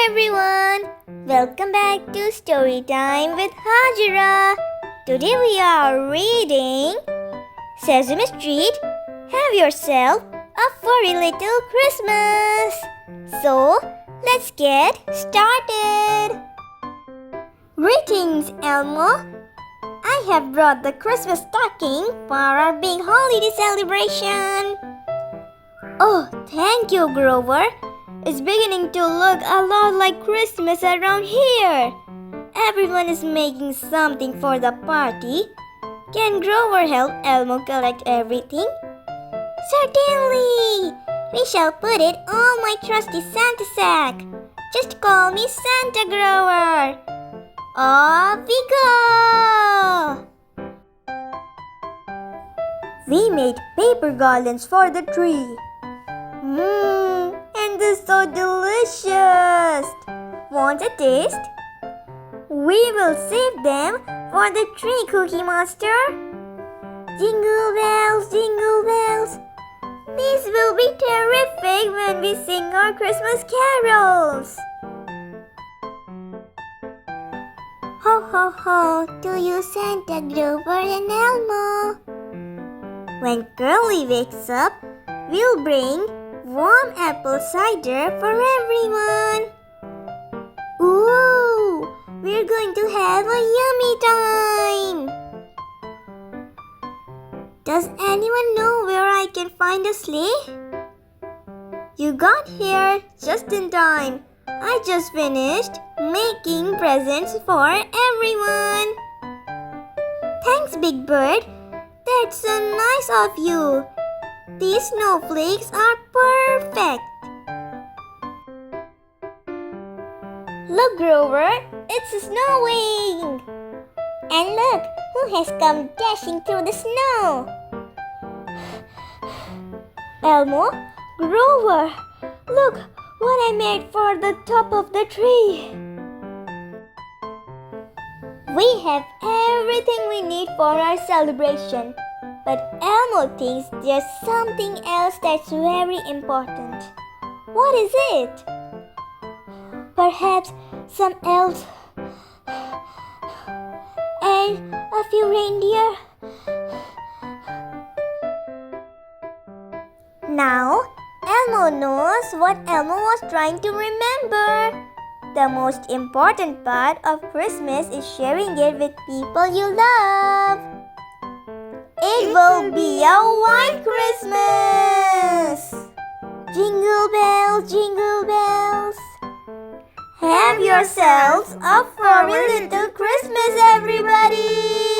everyone! Welcome back to Story Time with Hajira. Today we are reading Sesame Street, Have Yourself a Furry Little Christmas. So, let's get started. Greetings, Elmo. I have brought the Christmas stocking for our big holiday celebration. Oh, thank you, Grover. It's beginning to look a lot like Christmas around here. Everyone is making something for the party. Can Grover help Elmo collect everything? Certainly! We shall put it on my trusty Santa sack. Just call me Santa Grover. Off we go! We made paper garlands for the tree. And they're so delicious! Want a taste? We will save them for the tree cookie monster. Jingle bells, jingle bells. This will be terrific when we sing our Christmas carols. Ho ho ho to you, Santa Grover and Elmo. When Curly wakes up, we'll bring warm apple cider for everyone. Ooh, we're going to have a yummy time. Does anyone know where I can find a sleigh? You got here just in time. I just finished making presents for everyone. Thanks, Big Bird. That's so nice of you. These snowflakes are perfect. Look, Grover, it's snowing. And look, who has come dashing through the snow? Elmo, Grover, look what I made for the top of the tree. We have everything we need for our celebration. But Elmo thinks there's something else that's very important. What is it? Perhaps some elves and a few reindeer. Now, Elmo knows what Elmo was trying to remember. The most important part of Christmas is sharing it with people you love. It will be a white Christmas! Jingle bells, jingle bells. Have yourselves a furry little Christmas, everybody!